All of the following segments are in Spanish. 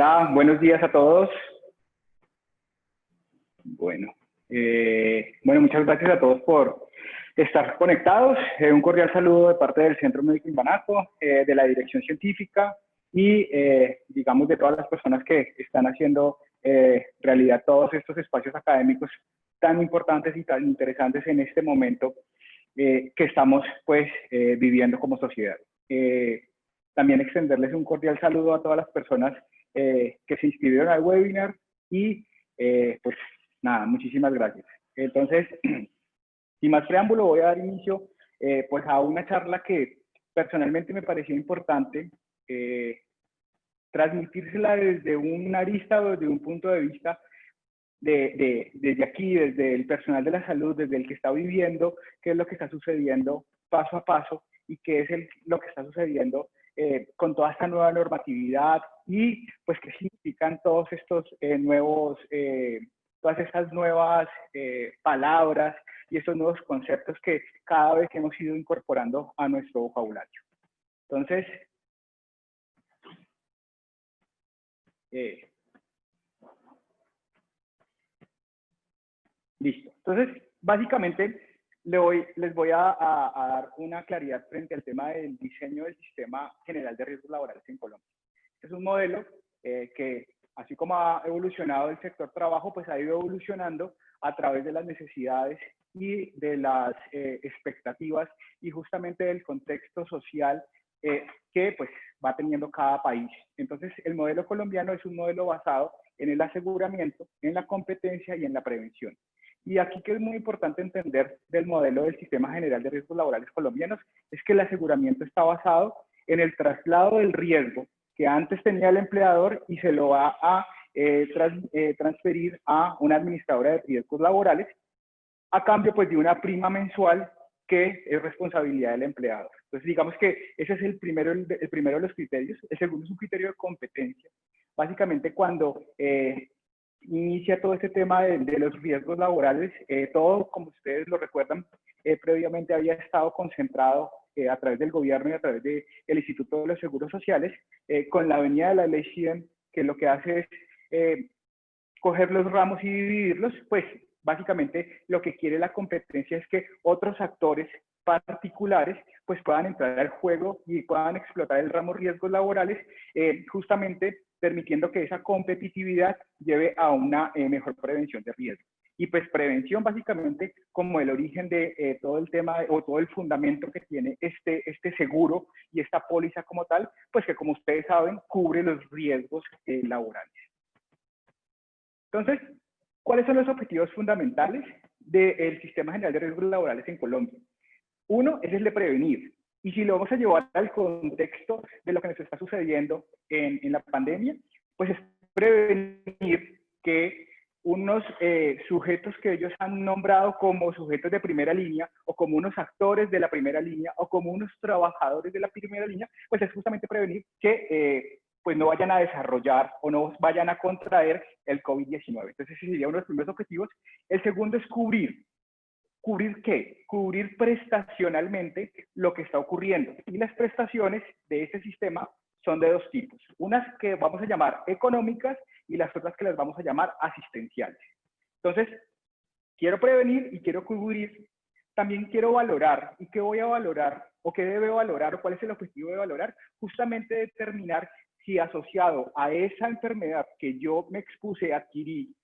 Hola, buenos días a todos. Bueno, muchas gracias a todos por estar conectados. Un cordial saludo de parte del Centro Médico Imbanaco, de la Dirección Científica y, digamos, de todas las personas que están haciendo realidad todos estos espacios académicos tan importantes y tan interesantes en este momento que estamos, pues, viviendo como sociedad. También extenderles un cordial saludo a todas las personas que se inscribieron al webinar y, pues, nada, muchísimas gracias. Entonces, sin más preámbulo, voy a dar inicio pues a una charla que personalmente me pareció importante transmitírsela desde un arista o desde un punto de vista desde aquí, desde el personal de la salud, desde el que está viviendo, qué es lo que está sucediendo paso a paso y qué es lo que está sucediendo con toda esta nueva normatividad y pues qué significan todos estos todas estas nuevas palabras y estos nuevos conceptos que cada vez hemos ido incorporando a nuestro vocabulario. Entonces, listo. Entonces, básicamente, les voy a dar una claridad frente al tema del diseño del Sistema General de Riesgos Laborales en Colombia. Es un modelo que, así como ha evolucionado el sector trabajo, pues ha ido evolucionando a través de las necesidades y de las expectativas y justamente del contexto social que pues va teniendo cada país. Entonces, el modelo colombiano es un modelo basado en el aseguramiento, en la competencia y en la prevención. Y aquí que es muy importante entender del modelo del Sistema General de Riesgos Laborales colombianos es que el aseguramiento está basado en el traslado del riesgo que antes tenía el empleador y se lo va a transferir a una administradora de riesgos laborales a cambio pues de una prima mensual que es responsabilidad del empleador. Entonces digamos que ese es el primero de los criterios. El segundo es un criterio de competencia. Básicamente cuando inicia todo este tema de los riesgos laborales, todo, como ustedes lo recuerdan, previamente había estado concentrado a través del gobierno y a través del Instituto de los Seguros Sociales, con la venida de la ley 100, que lo que hace es coger los ramos y dividirlos, pues básicamente lo que quiere la competencia es que otros actores particulares pues puedan entrar al juego y puedan explotar el ramo riesgos laborales, justamente permitiendo que esa competitividad lleve a una mejor prevención de riesgo. Y pues prevención básicamente como el origen de todo el tema o todo el fundamento que tiene este seguro y esta póliza como tal, pues que como ustedes saben cubre los riesgos laborales. Entonces, ¿cuáles son los objetivos fundamentales del Sistema General de Riesgos Laborales en Colombia? Uno es el de prevenir. Y si lo vamos a llevar al contexto de lo que nos está sucediendo en la pandemia, pues es prevenir que unos sujetos que ellos han nombrado como sujetos de primera línea o como unos actores de la primera línea o como unos trabajadores de la primera línea, pues es justamente prevenir que pues no vayan a desarrollar o no vayan a contraer el COVID-19. Entonces ese sería uno de los primeros objetivos. El segundo es cubrir. ¿Cubrir qué? Cubrir prestacionalmente lo que está ocurriendo. Y las prestaciones de este sistema son de dos tipos. Unas que vamos a llamar económicas y las otras que las vamos a llamar asistenciales. Entonces, quiero prevenir y quiero cubrir. También quiero valorar. ¿Y qué voy a valorar? ¿O qué debe valorar? ¿O cuál es el objetivo de valorar? Justamente determinar si asociado a esa enfermedad que yo me expuse, adquirí,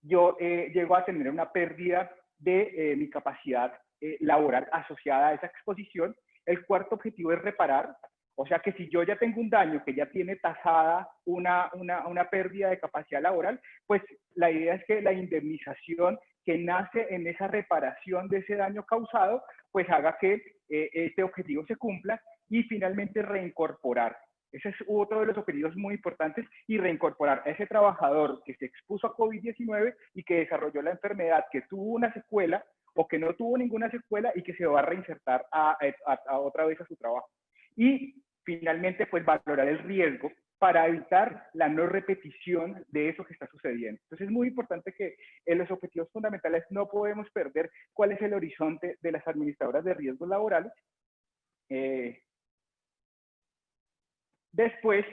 yo llego a tener una pérdida de mi capacidad laboral asociada a esa exposición. El cuarto objetivo es reparar, o sea que si yo ya tengo un daño que ya tiene tasada una pérdida de capacidad laboral, pues la idea es que la indemnización que nace en esa reparación de ese daño causado, pues haga que este objetivo se cumpla y finalmente reincorporar. Ese es otro de los objetivos muy importantes y reincorporar a ese trabajador que se expuso a COVID-19 y que desarrolló la enfermedad, que tuvo una secuela o que no tuvo ninguna secuela y que se va a reinsertar otra vez a su trabajo. Y finalmente, pues valorar el riesgo para evitar la no repetición de eso que está sucediendo. Entonces es muy importante que en los objetivos fundamentales no podemos perder cuál es el horizonte de las administradoras de riesgos laborales. Después,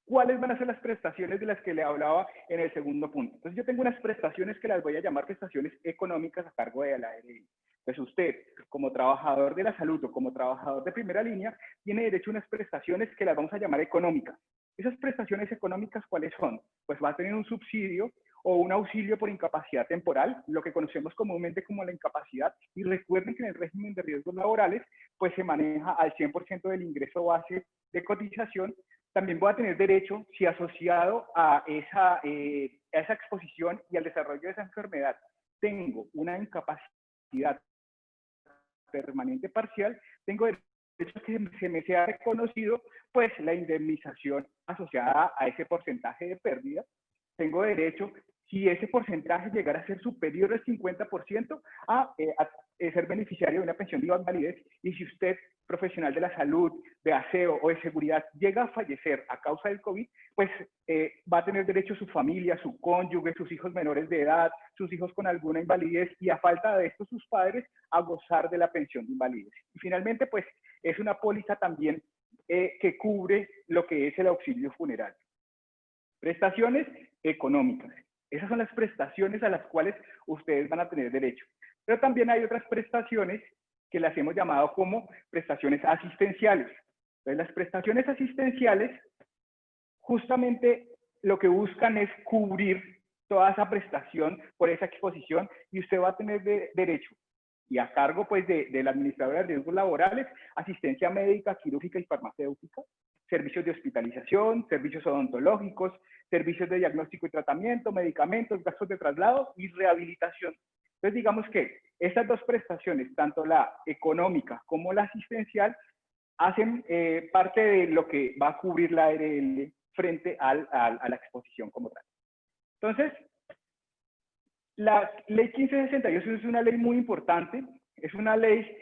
¿Cuáles van a ser las prestaciones de las que le hablaba en el segundo punto? Entonces, yo tengo unas prestaciones que las voy a llamar prestaciones económicas a cargo de la ARL. Entonces, usted, como trabajador de la salud o como trabajador de primera línea, tiene derecho a unas prestaciones que las vamos a llamar económicas. Esas prestaciones económicas, ¿cuáles son? Pues va a tener un subsidio o un auxilio por incapacidad temporal, lo que conocemos comúnmente como la incapacidad. Y recuerden que en el régimen de riesgos laborales, pues se maneja al 100% del ingreso base de cotización. También voy a tener derecho, si asociado a esa exposición y al desarrollo de esa enfermedad, tengo una incapacidad permanente parcial, tengo derecho a que se me sea reconocido pues la indemnización asociada a ese porcentaje de pérdida. Tengo derecho, si ese porcentaje llegara a ser superior al 50%, a ser beneficiario de una pensión de invalidez. Y si usted, profesional de la salud, de aseo o de seguridad, llega a fallecer a causa del COVID, pues va a tener derecho su familia, su cónyuge, sus hijos menores de edad, sus hijos con alguna invalidez y a falta de esto sus padres a gozar de la pensión de invalidez. Y finalmente, pues es una póliza también que cubre lo que es el auxilio funerario. Prestaciones económicas. Esas son las prestaciones a las cuales ustedes van a tener derecho. Pero también hay otras prestaciones que las hemos llamado como prestaciones asistenciales. Entonces, las prestaciones asistenciales justamente lo que buscan es cubrir toda esa prestación por esa exposición y usted va a tener derecho y a cargo pues de la administradora de riesgos laborales, asistencia médica, quirúrgica y farmacéutica, servicios de hospitalización, servicios odontológicos, servicios de diagnóstico y tratamiento, medicamentos, gastos de traslado y rehabilitación. Entonces, digamos que estas dos prestaciones, tanto la económica como la asistencial, hacen parte de lo que va a cubrir la ARL frente a la exposición como tal. Entonces, la ley 1568 es una ley muy importante. Es una ley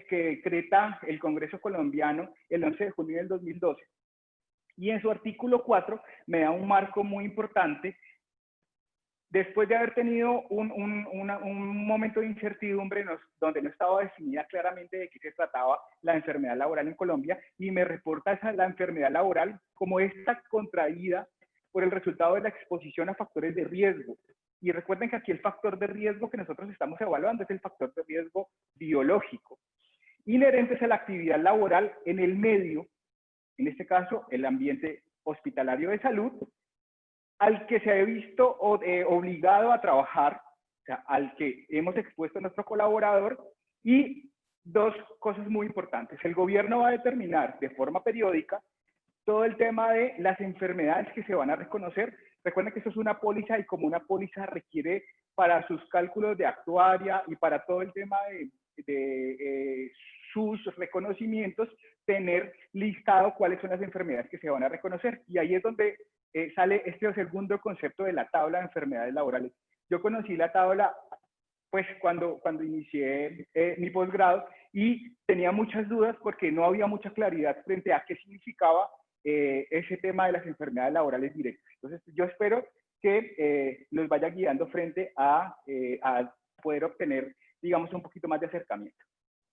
que decreta el Congreso colombiano el 11 de junio del 2012. Y en su artículo 4 me da un marco muy importante. Después de haber tenido un momento de incertidumbre donde no estaba definida claramente de qué se trataba la enfermedad laboral en Colombia, y me reporta la enfermedad laboral como esta contraída por el resultado de la exposición a factores de riesgo. Y recuerden que aquí el factor de riesgo que nosotros estamos evaluando es el factor de riesgo biológico, inherentes a la actividad laboral en el medio, en este caso el ambiente hospitalario de salud, al que se ha visto obligado a trabajar, o sea, al que hemos expuesto a nuestro colaborador. Y dos cosas muy importantes. El gobierno va a determinar de forma periódica todo el tema de las enfermedades que se van a reconocer. Recuerden que esto es una póliza y como una póliza requiere para sus cálculos de actuaria y para todo el tema de sus reconocimientos, tener listado cuáles son las enfermedades que se van a reconocer. Y ahí es donde sale este segundo concepto de la tabla de enfermedades laborales. Yo conocí la tabla pues cuando inicié mi posgrado y tenía muchas dudas porque no había mucha claridad frente a qué significaba ese tema de las enfermedades laborales directas. Entonces, yo espero que los vaya guiando frente a poder obtener, digamos, un poquito más de acercamiento.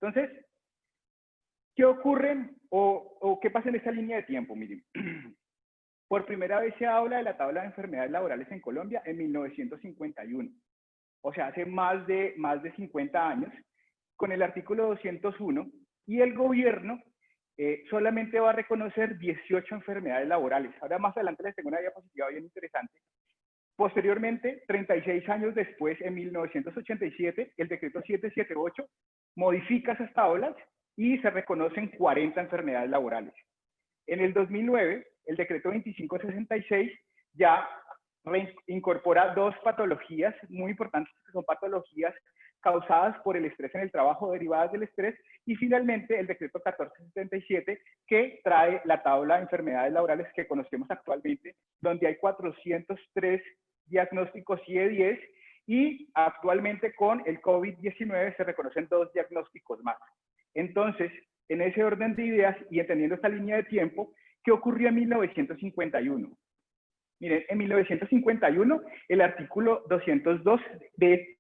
Entonces, ¿qué ocurre o qué pasa en esta línea de tiempo? Miren, por primera vez se habla de la tabla de enfermedades laborales en Colombia en 1951. O sea, hace más de 50 años, con el artículo 201, y el gobierno solamente va a reconocer 18 enfermedades laborales. Ahora más adelante les tengo una diapositiva bien interesante. Posteriormente, 36 años después, en 1987, el decreto 778 modifica esas tablas y se reconocen 40 enfermedades laborales. En el 2009, el decreto 2566 ya incorpora dos patologías muy importantes, que son patologías causadas por el estrés en el trabajo, derivadas del estrés, y finalmente el decreto 1477, que trae la tabla de enfermedades laborales que conocemos actualmente, donde hay 403 diagnósticos CIE-10, y actualmente con el COVID-19 se reconocen 2 diagnósticos más. Entonces, en ese orden de ideas y entendiendo esta línea de tiempo, ¿qué ocurrió en 1951? Miren, en 1951, el artículo 202 de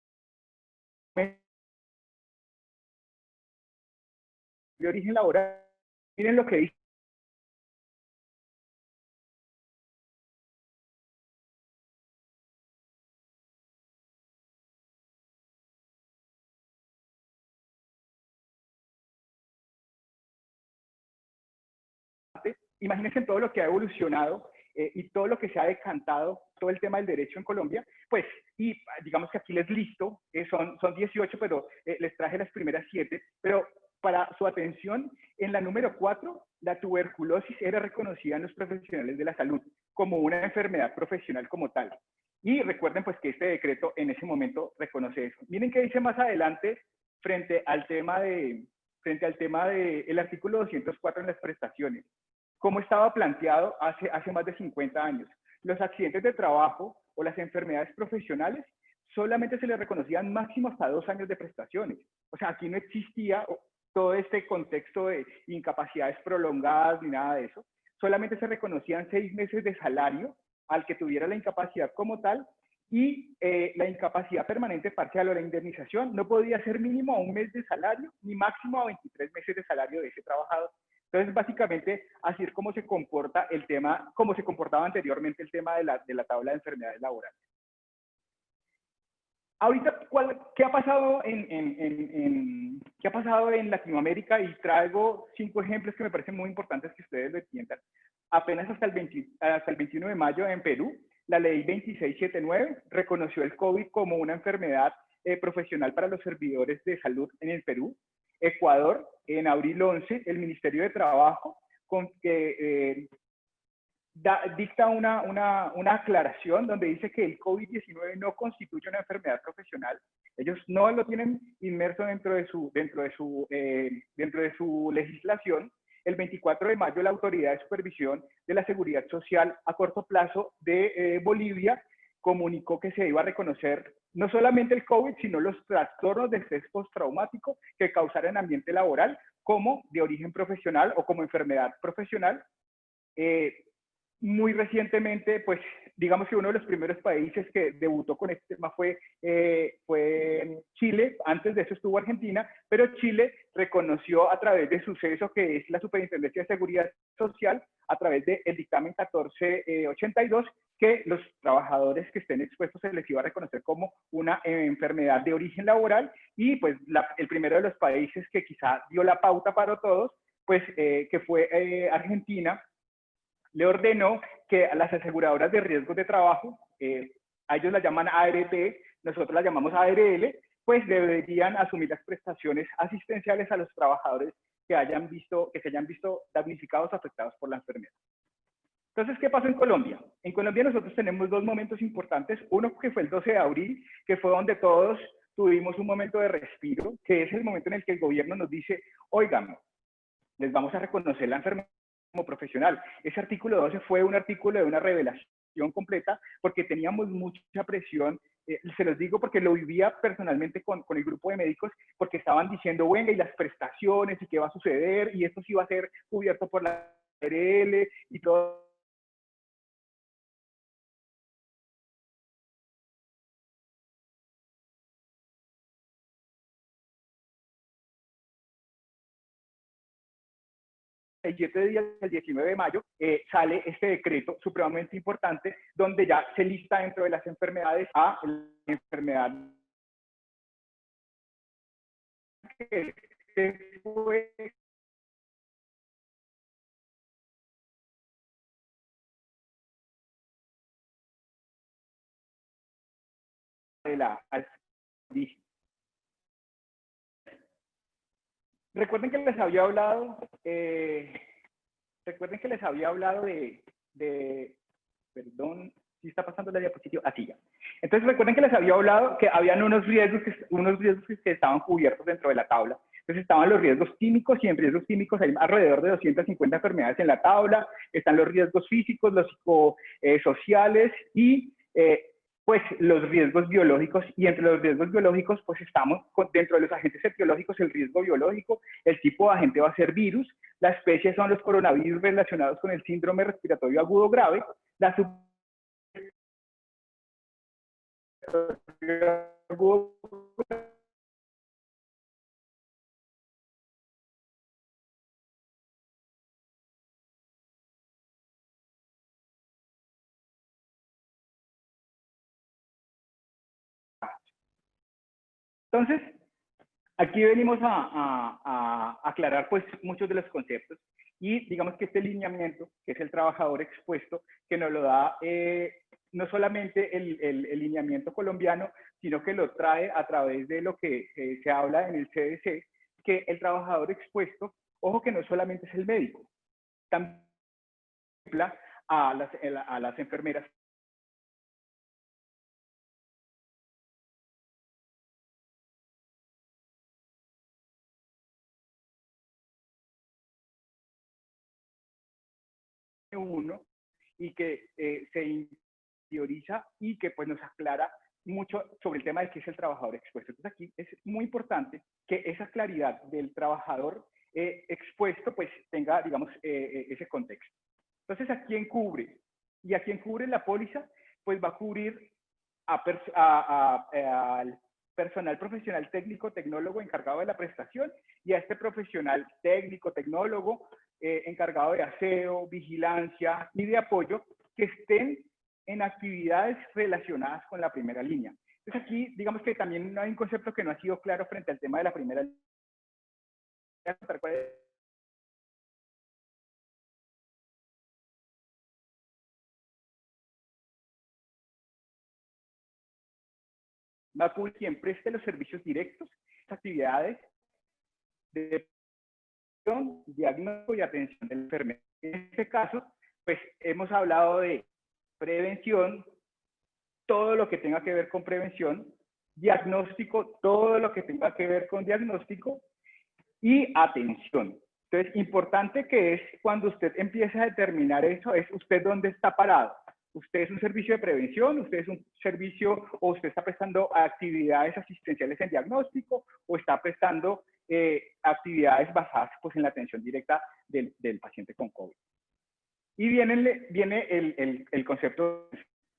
origen laboral, miren lo que dice. imagínense en todo lo que ha evolucionado y todo lo que se ha decantado, todo el tema del derecho en Colombia, pues, y digamos que aquí les listo, son 18, pero les traje las primeras 7, pero para su atención, en la número 4, la tuberculosis era reconocida en los profesionales de la salud como una enfermedad profesional como tal. Y recuerden pues que este decreto en ese momento reconoce eso. Miren qué dice más adelante frente al tema del artículo 204 en las prestaciones. Como estaba planteado hace más de 50 años. Los accidentes de trabajo o las enfermedades profesionales solamente se les reconocían máximo hasta 2 años de prestaciones. O sea, aquí no existía todo este contexto de incapacidades prolongadas ni nada de eso. Solamente se reconocían 6 meses de salario al que tuviera la incapacidad como tal, y la incapacidad permanente parcial o la indemnización no podía ser mínimo a 1 mes de salario ni máximo a 23 meses de salario de ese trabajador. Entonces, básicamente, así es como se comporta el tema, como se comportaba anteriormente el tema de la tabla de enfermedades laborales. Ahorita, ¿qué ha pasado ¿qué ha pasado en Latinoamérica? Y traigo 5 ejemplos que me parecen muy importantes que ustedes lo entiendan. Apenas hasta el 21 de mayo en Perú, la ley 2679 reconoció el COVID como una enfermedad profesional para los servidores de salud en el Perú. Ecuador, en abril 11, el Ministerio de Trabajo dicta una aclaración donde dice que el COVID-19 no constituye una enfermedad profesional. Ellos no lo tienen inmerso dentro de su legislación. El 24 de mayo, la Autoridad de Supervisión de la Seguridad Social a corto plazo de Bolivia comunicó que se iba a reconocer no solamente el COVID, sino los trastornos de estrés postraumático que causaran ambiente laboral como de origen profesional o como enfermedad profesional. Muy recientemente, pues digamos que uno de los primeros países que debutó con este tema fue Chile. Antes de eso estuvo Argentina, pero Chile reconoció a través de su CESO, que es la Superintendencia de Seguridad Social, a través del dictamen 1482, que los trabajadores que estén expuestos se les iba a reconocer como una enfermedad de origen laboral. Y pues el primero de los países que quizá dio la pauta para todos, pues que fue Argentina, le ordenó que a las aseguradoras de riesgos de trabajo, a ellos las llaman ART, nosotros las llamamos ARL, pues deberían asumir las prestaciones asistenciales a los trabajadores que se hayan visto damnificados o afectados por la enfermedad. Entonces, ¿qué pasó en Colombia? En Colombia nosotros tenemos 2 momentos importantes. Uno que fue el 12 de abril, que fue donde todos tuvimos un momento de respiro, que es el momento en el que el gobierno nos dice, oigan, les vamos a reconocer la enfermedad como profesional. Ese artículo 12 fue un artículo de una revelación completa porque teníamos mucha presión. Se los digo porque lo vivía personalmente con el grupo de médicos, porque estaban diciendo, venga, y las prestaciones, y qué va a suceder, y esto sí va a ser cubierto por la ARL, y todo. El 7 días, el 19 de mayo, sale este decreto supremamente importante, donde ya se lista dentro de las enfermedades a la enfermedad que fue de la alfabetismo. Recuerden que les había hablado, perdón, si está pasando la diapositiva, así ya. Entonces recuerden que les había hablado que habían unos riesgos que estaban cubiertos dentro de la tabla. Entonces estaban los riesgos químicos, y en riesgos químicos hay alrededor de 250 enfermedades en la tabla. Están los riesgos físicos, los psicosociales y pues los riesgos biológicos. Y entre los riesgos biológicos pues estamos dentro de los agentes etiológicos, el riesgo biológico, el tipo de agente va a ser virus, la especie son los coronavirus relacionados con el síndrome respiratorio agudo grave, la Entonces, aquí venimos a aclarar pues muchos de los conceptos. Y digamos que este lineamiento, que es el trabajador expuesto, que nos lo da no solamente el lineamiento colombiano, sino que lo trae a través de lo que se habla en el CDC, que el trabajador expuesto, ojo que no solamente es el médico, también a las enfermeras. Uno, y que se interioriza y que pues nos aclara mucho sobre el tema de qué es el trabajador expuesto. Entonces aquí es muy importante que esa claridad del trabajador expuesto pues tenga, digamos, ese contexto. Entonces, ¿a quién cubre? Y a quién cubre la póliza, pues va a cubrir al personal profesional técnico, tecnólogo encargado de la prestación y a este profesional técnico, tecnólogo encargado de aseo, vigilancia y de apoyo que estén en actividades relacionadas con la primera línea. Entonces aquí, digamos que también hay un concepto que no ha sido claro frente al tema de la primera línea. Va a cubrir quien preste los servicios directos, actividades de diagnóstico y atención de la enfermedad. En este caso, pues hemos hablado de prevención, todo lo que tenga que ver con prevención, diagnóstico, todo lo que tenga que ver con diagnóstico y atención. Entonces, importante que es cuando usted empieza a determinar eso, es usted dónde está parado. Usted es un servicio de prevención, usted es un servicio o usted está prestando actividades asistenciales en diagnóstico o está prestando actividades basadas pues, en la atención directa del paciente con COVID. Y viene el concepto.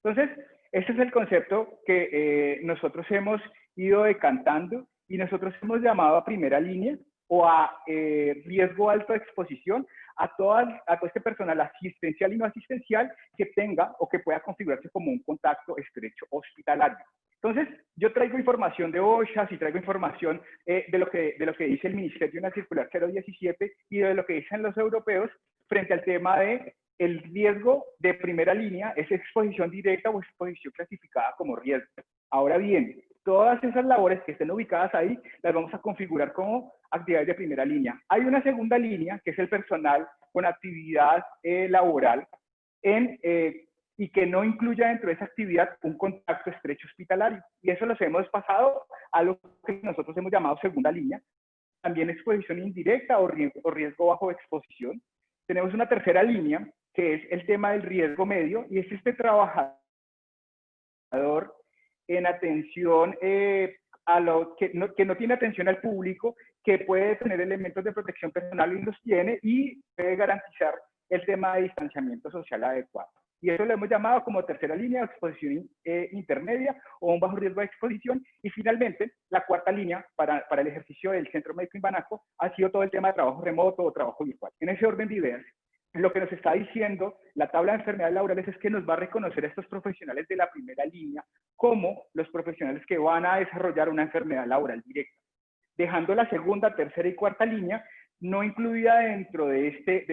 Entonces, este es el concepto que nosotros hemos ido decantando y nosotros hemos llamado a primera línea o a riesgo alto de exposición a todo este personal asistencial y no asistencial que tenga o que pueda configurarse como un contacto estrecho hospitalario. Entonces, yo traigo información de OSHA y traigo información de lo que dice el Ministerio en la Circular 017 y de lo que dicen los europeos frente al tema de el riesgo de primera línea es exposición directa o exposición clasificada como riesgo. Ahora bien, todas esas labores que estén ubicadas ahí las vamos a configurar como actividades de primera línea. Hay una segunda línea, que es el personal con actividad laboral y que no incluya dentro de esa actividad un contacto estrecho hospitalario. Y eso los hemos pasado a lo que nosotros hemos llamado segunda línea. También exposición indirecta o riesgo bajo exposición. Tenemos una tercera línea, que es el tema del riesgo medio, y es este trabajador en atención a lo que no tiene atención al público, que puede tener elementos de protección personal y los tiene, y puede garantizar el tema de distanciamiento social adecuado. Y eso lo hemos llamado como tercera línea, exposición intermedia o un bajo riesgo de exposición. Y finalmente, la cuarta línea para el ejercicio del Centro Médico Inbanaco ha sido todo el tema de trabajo remoto o trabajo virtual. En ese orden de ideas, lo que nos está diciendo la tabla de enfermedades laborales es que nos va a reconocer a estos profesionales de la primera línea como los profesionales que van a desarrollar una enfermedad laboral directa, dejando la segunda, tercera y cuarta línea no incluida dentro de este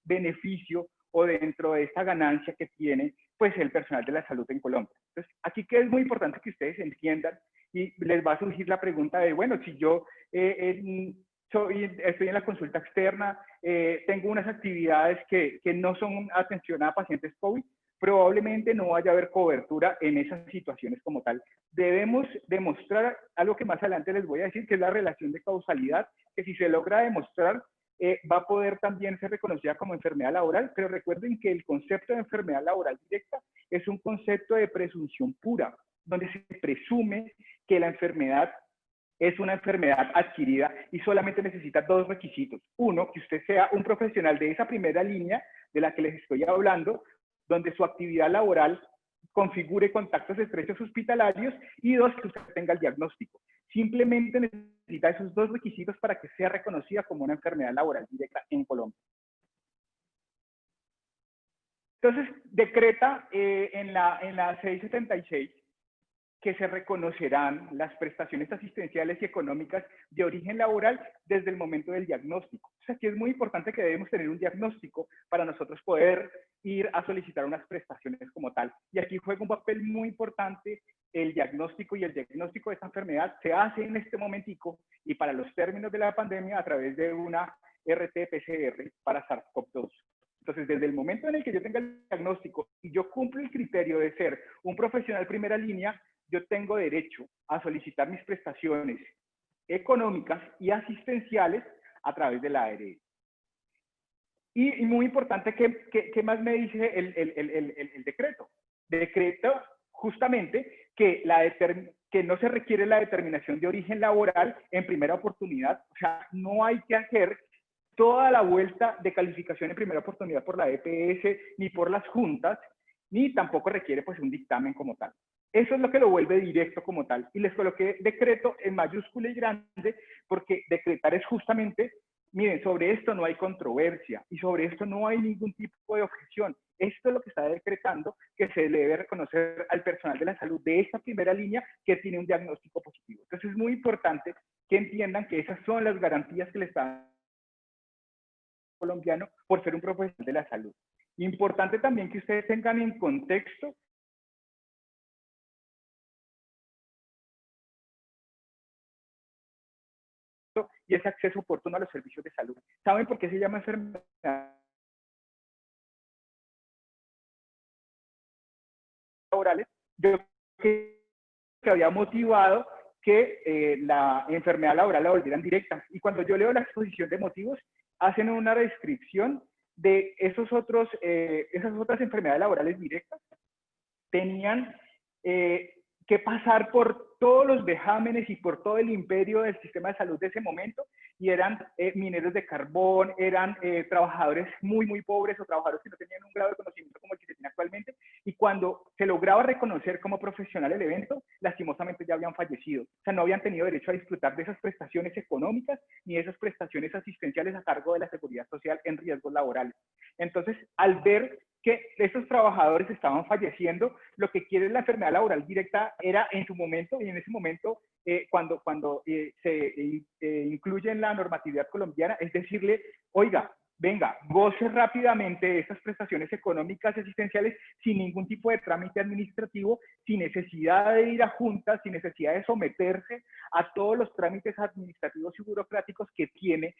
beneficio o dentro de esta ganancia que tiene pues el personal de la salud en Colombia. Entonces, aquí que es muy importante que ustedes entiendan y les va a surgir la pregunta de, bueno, si yo estoy en la consulta externa, tengo unas actividades que no son atención a pacientes COVID, probablemente no vaya a haber cobertura en esas situaciones como tal. Debemos demostrar algo que más adelante les voy a decir, que es la relación de causalidad, que si se logra demostrar, va a poder también ser reconocida como enfermedad laboral, pero recuerden que el concepto de enfermedad laboral directa es un concepto de presunción pura, donde se presume que la enfermedad es una enfermedad adquirida y solamente necesita dos requisitos. Uno, que usted sea un profesional de esa primera línea de la que les estoy hablando, donde su actividad laboral configure contactos estrechos hospitalarios, y dos, que usted tenga el diagnóstico. Simplemente necesita esos dos requisitos para que sea reconocida como una enfermedad laboral directa en Colombia. Entonces, decreta en la 676 que se reconocerán las prestaciones asistenciales y económicas de origen laboral desde el momento del diagnóstico. O sea, aquí es muy importante que debemos tener un diagnóstico para nosotros poder ir a solicitar unas prestaciones como tal. Y aquí juega un papel muy importante el diagnóstico, y el diagnóstico de esta enfermedad se hace en este momentico y para los términos de la pandemia a través de una RT-PCR para SARS-CoV-2. Entonces, desde el momento en el que yo tenga el diagnóstico y yo cumplo el criterio de ser un profesional primera línea, yo tengo derecho a solicitar mis prestaciones económicas y asistenciales a través de la ARE. Y muy importante, ¿qué más me dice el decreto? Decreto justamente que no se requiere la determinación de origen laboral en primera oportunidad. O sea, no hay que hacer toda la vuelta de calificación en primera oportunidad por la EPS, ni por las juntas, ni tampoco requiere pues un dictamen como tal. Eso es lo que lo vuelve directo como tal. Y les coloqué decreto en mayúscula y grande, porque decretar es justamente, miren, sobre esto no hay controversia y sobre esto no hay ningún tipo de objeción. Esto es lo que está decretando, que se le debe reconocer al personal de la salud de esta primera línea que tiene un diagnóstico positivo. Entonces es muy importante que entiendan que esas son las garantías que le están colombiano por ser un profesional de la salud. Importante también que ustedes tengan en contexto y ese acceso oportuno a los servicios de salud. ¿Saben por qué se llama enfermedades laborales? Yo creo que había motivado que la enfermedad laboral la volvieran directa. Y cuando yo leo la exposición de motivos, hacen una descripción de esas otras enfermedades laborales directas. Tenían que pasar por todos los vejámenes y por todo el imperio del sistema de salud de ese momento, y eran mineros de carbón, eran trabajadores muy, muy pobres o trabajadores que no tenían un grado de conocimiento como el que se tiene actualmente, y cuando se lograba reconocer como profesional el evento, lastimosamente ya habían fallecido. O sea, no habían tenido derecho a disfrutar de esas prestaciones económicas ni de esas prestaciones asistenciales a cargo de la seguridad social en riesgos laborales. Entonces, al ver que estos trabajadores estaban falleciendo, lo que quiere la enfermedad laboral directa era en su momento, y en ese momento, cuando se incluye en la normatividad colombiana, es decirle, oiga, venga, goce rápidamente de estas prestaciones económicas y asistenciales sin ningún tipo de trámite administrativo, sin necesidad de ir a juntas, sin necesidad de someterse a todos los trámites administrativos y burocráticos que tiene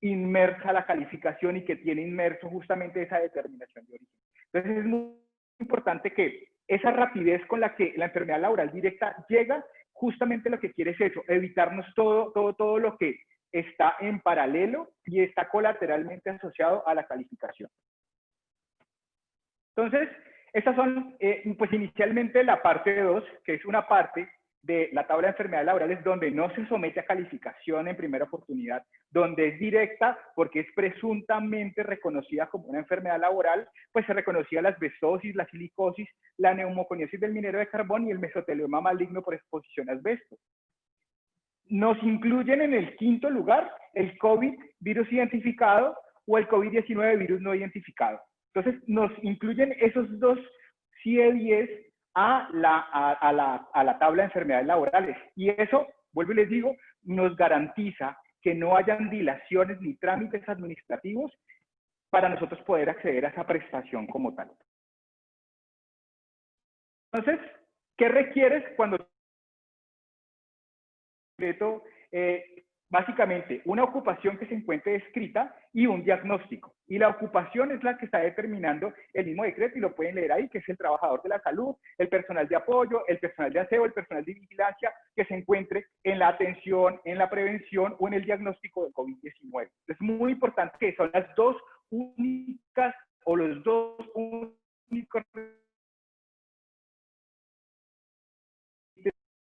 inmersa la calificación y que tiene inmerso justamente esa determinación de origen. Entonces es muy importante que esa rapidez con la que la enfermedad laboral directa llega, justamente lo que quiere es eso, evitarnos todo lo que está en paralelo y está colateralmente asociado a la calificación. Entonces, estas son, pues inicialmente la parte 2, que es una parte de la tabla de enfermedades laborales donde no se somete a calificación en primera oportunidad, donde es directa porque es presuntamente reconocida como una enfermedad laboral, pues se reconocía la asbestosis, la silicosis, la neumoconiosis del minero de carbón y el mesotelioma maligno por exposición a asbesto. Nos incluyen en el quinto lugar el COVID, virus identificado, o el COVID-19, virus no identificado. Entonces, nos incluyen esos dos CIE-10 a la tabla de enfermedades laborales. Y eso, vuelvo y les digo, nos garantiza que no hayan dilaciones ni trámites administrativos para nosotros poder acceder a esa prestación como tal. Entonces, ¿qué requieres cuando básicamente una ocupación que se encuentre descrita y un diagnóstico? Y la ocupación es la que está determinando el mismo decreto y lo pueden leer ahí, que es el trabajador de la salud, el personal de apoyo, el personal de aseo, el personal de vigilancia que se encuentre en la atención, en la prevención o en el diagnóstico del COVID-19. Es muy importante que son las dos únicas o los dos únicos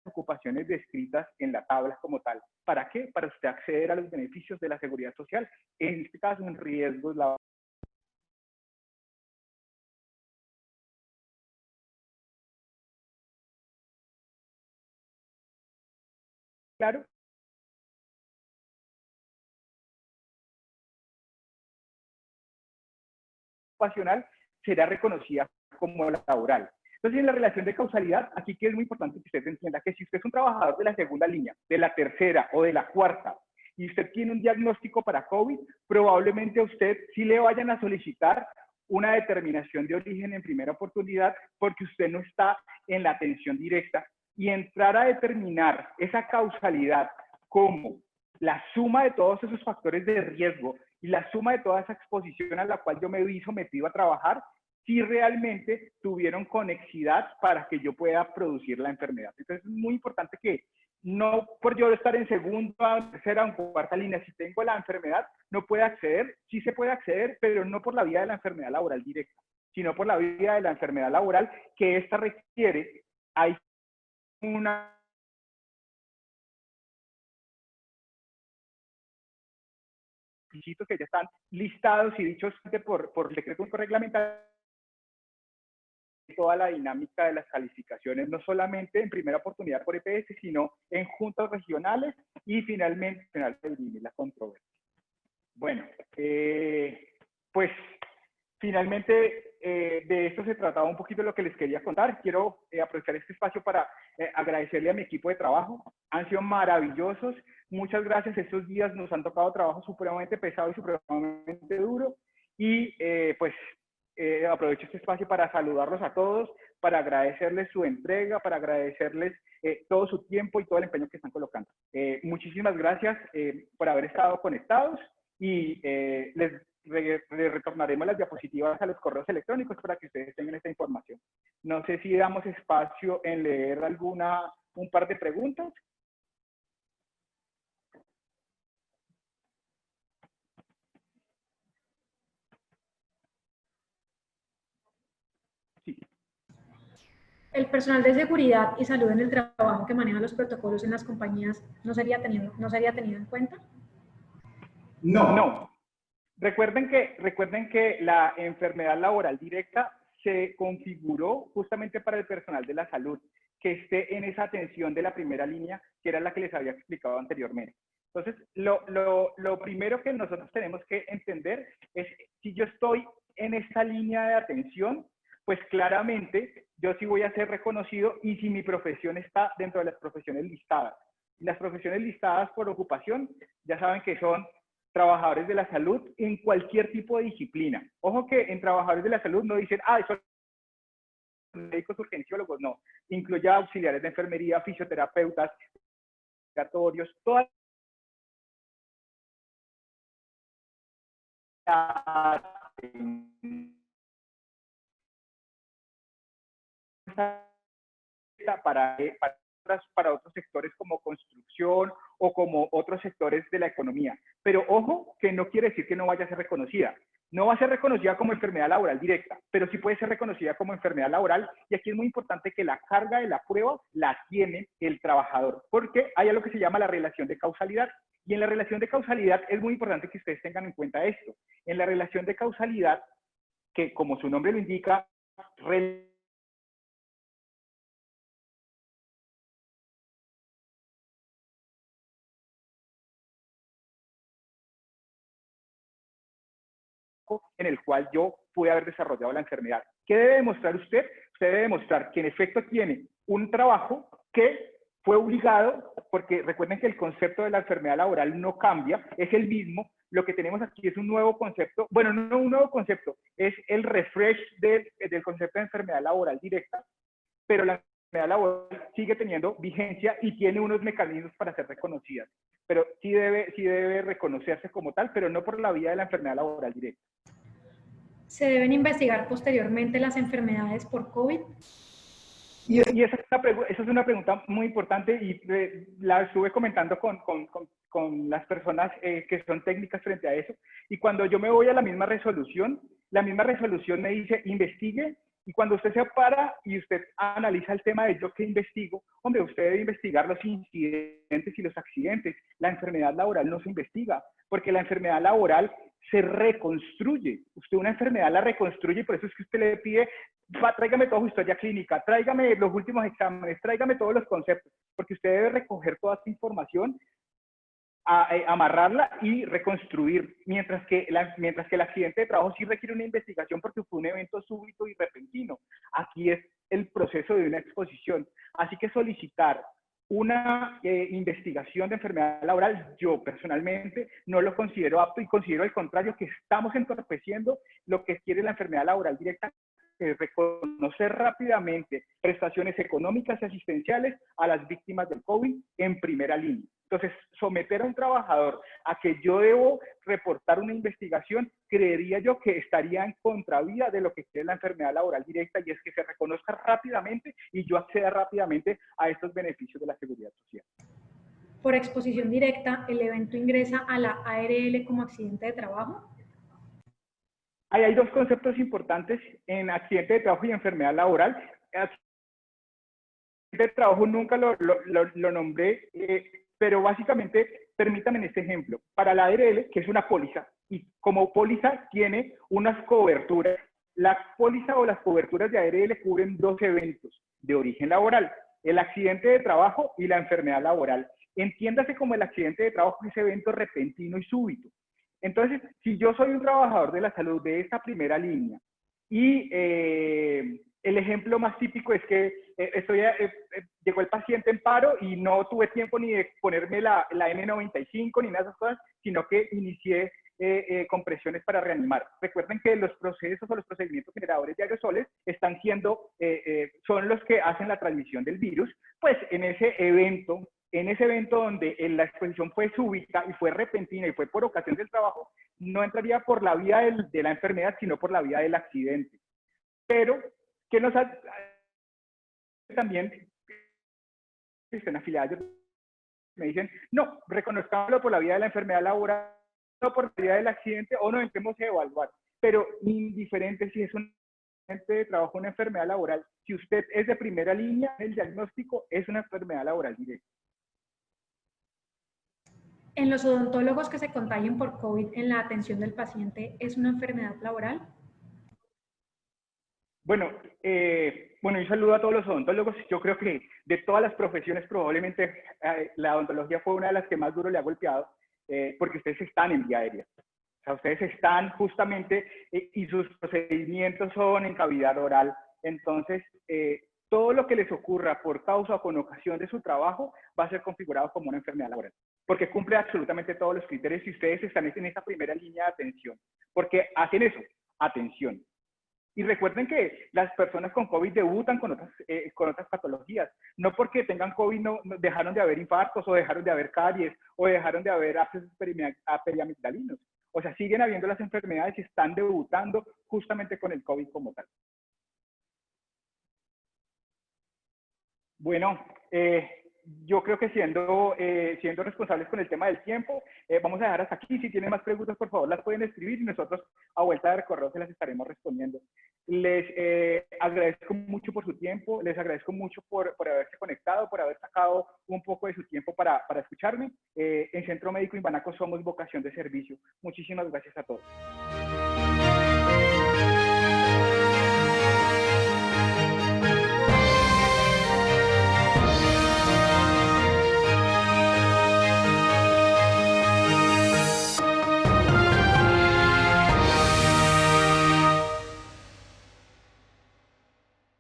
ocupaciones descritas en la tabla como tal. ¿Para qué? Para usted acceder a los beneficios de la seguridad social, en este caso en riesgos laborales. Claro, ocupacional será reconocida como laboral. Entonces, en la relación de causalidad, aquí que es muy importante que usted entienda que si usted es un trabajador de la segunda línea, de la tercera o de la cuarta, y usted tiene un diagnóstico para COVID, probablemente a usted sí le vayan a solicitar una determinación de origen en primera oportunidad porque usted no está en la atención directa, y entrar a determinar esa causalidad como la suma de todos esos factores de riesgo y la suma de toda esa exposición a la cual yo me vi sometido a trabajar, si realmente tuvieron conexidad para que yo pueda producir la enfermedad. Entonces es muy importante que no por yo estar en segunda, tercera o cuarta línea, si tengo la enfermedad, no pueda acceder. Sí se puede acceder, pero no por la vía de la enfermedad laboral directa, sino por la vía de la enfermedad laboral, que esta requiere, hay una requisitos que ya están listados y dichos por decreto reglamentario, toda la dinámica de las calificaciones, no solamente en primera oportunidad por EPS, sino en juntas regionales y finalmente la controversia. Bueno, pues finalmente de esto se trataba un poquito lo que les quería contar. Quiero aprovechar este espacio para agradecerle a mi equipo de trabajo. Han sido maravillosos. Muchas gracias. Estos días nos han tocado trabajo supremamente pesado y supremamente duro. Y pues aprovecho este espacio para saludarlos a todos, para agradecerles su entrega, para agradecerles todo su tiempo y todo el empeño que están colocando. Muchísimas gracias por haber estado conectados y les retornaremos las diapositivas a los correos electrónicos para que ustedes tengan esta información. No sé si damos espacio en leer un par de preguntas. Sí. ¿El personal de seguridad y salud en el trabajo que maneja los protocolos en las compañías no sería tenido en cuenta? No. Recuerden que la enfermedad laboral directa se configuró justamente para el personal de la salud, que esté en esa atención de la primera línea, que era la que les había explicado anteriormente. Entonces, lo primero que nosotros tenemos que entender es, si yo estoy en esta línea de atención, pues claramente yo sí voy a ser reconocido, y si mi profesión está dentro de las profesiones listadas. Las profesiones listadas por ocupación, ya saben que son trabajadores de la salud en cualquier tipo de disciplina. Ojo que en trabajadores de la salud no dicen, son médicos urgenciólogos, no. Incluye auxiliares de enfermería, fisioterapeutas, respiratorios, todas para otros sectores como construcción o como otros sectores de la economía. Pero ojo, que no quiere decir que no vaya a ser reconocida. No va a ser reconocida como enfermedad laboral directa, pero sí puede ser reconocida como enfermedad laboral, y aquí es muy importante que la carga de la prueba la tiene el trabajador, porque hay algo que se llama la relación de causalidad, y en la relación de causalidad es muy importante que ustedes tengan en cuenta esto. En la relación de causalidad, que como su nombre lo indica, en el cual yo pude haber desarrollado la enfermedad. ¿Qué debe demostrar usted? Usted debe demostrar que en efecto tiene un trabajo que fue obligado, porque recuerden que el concepto de la enfermedad laboral no cambia, es el mismo. Lo que tenemos aquí es un nuevo concepto, bueno, no un nuevo concepto, es el refresh del concepto de enfermedad laboral directa, pero la enfermedad laboral sigue teniendo vigencia y tiene unos mecanismos para ser reconocida. Pero sí debe reconocerse como tal, pero no por la vía de la enfermedad laboral directa. ¿Se deben investigar posteriormente las enfermedades por COVID? Y esa es una pregunta muy importante, y la estuve comentando con las personas que son técnicas frente a eso. Y cuando yo me voy a la misma resolución me dice, investigue. Y cuando usted se para y usted analiza el tema de yo qué investigo, hombre, usted debe investigar los incidentes y los accidentes. La enfermedad laboral no se investiga, porque la enfermedad laboral se reconstruye. Usted una enfermedad la reconstruye, y por eso es que usted le pide, tráigame toda su historia clínica, tráigame los últimos exámenes, tráigame todos los conceptos, porque usted debe recoger toda esta información, amarrarla y reconstruir, mientras que el accidente de trabajo sí requiere una investigación porque fue un evento súbito y repentino. Aquí es el proceso de una exposición. Así que solicitar una investigación de enfermedad laboral, yo personalmente no lo considero apto y considero al contrario que estamos entorpeciendo lo que quiere la enfermedad laboral directa, reconocer rápidamente prestaciones económicas y asistenciales a las víctimas del COVID en primera línea. Entonces, someter a un trabajador a que yo debo reportar una investigación, creería yo que estaría en contravía de lo que quiere la enfermedad laboral directa, y es que se reconozca rápidamente y yo acceda rápidamente a estos beneficios de la seguridad social. Por exposición directa, ¿el evento ingresa a la ARL como accidente de trabajo? Ahí hay dos conceptos importantes en accidente de trabajo y enfermedad laboral. Accidente de trabajo nunca lo nombré, pero básicamente, permítame en este ejemplo, para la ARL, que es una póliza, y como póliza tiene unas coberturas, la póliza o las coberturas de ARL cubren dos eventos de origen laboral, el accidente de trabajo y la enfermedad laboral. Entiéndase como el accidente de trabajo ese evento repentino y súbito. Entonces, si yo soy un trabajador de la salud de esta primera línea y el ejemplo más típico es que llegó el paciente en paro y no tuve tiempo ni de ponerme la N95 ni nada de esas cosas, sino que inicié compresiones para reanimar. Recuerden que los procesos o los procedimientos generadores de aerosoles están siendo, son los que hacen la transmisión del virus. Pues en ese evento donde la exposición fue súbita y fue repentina y fue por ocasión del trabajo, no entraría por la vía de la enfermedad, sino por la vía del accidente. Pero, ¿qué nos ha también están afiliados? Me dicen, no, reconozcámoslo por la vía de la enfermedad laboral, no por la vía del accidente, o no entremos a evaluar. Pero indiferente si es un accidente de trabajo o una enfermedad laboral, si usted es de primera línea, el diagnóstico es una enfermedad laboral directa. ¿En los odontólogos que se contagien por COVID en la atención del paciente es una enfermedad laboral? Bueno, un saludo a todos los odontólogos. Yo creo que de todas las profesiones probablemente la odontología fue una de las que más duro le ha golpeado, porque ustedes están en vía aérea. O sea, ustedes están justamente y sus procedimientos son en cavidad oral. Entonces, todo lo que les ocurra por causa o con ocasión de su trabajo va a ser configurado como una enfermedad laboral, porque cumple absolutamente todos los criterios y ustedes están en esa primera línea de atención, porque hacen eso, atención. Y recuerden que las personas con COVID debutan con otras patologías. No porque tengan COVID no dejaron de haber infartos, o dejaron de haber caries, o dejaron de haber abscesos periamigdalinos. O sea, siguen habiendo las enfermedades y están debutando justamente con el COVID como tal. Bueno, yo creo que siendo responsables con el tema del tiempo, vamos a dejar hasta aquí. Si tienen más preguntas, por favor, las pueden escribir y nosotros a vuelta de correo se las estaremos respondiendo. Les agradezco mucho por su tiempo, les agradezco mucho por haberse conectado, por haber sacado un poco de su tiempo para escucharme. En Centro Médico Imbanaco somos vocación de servicio. Muchísimas gracias a todos.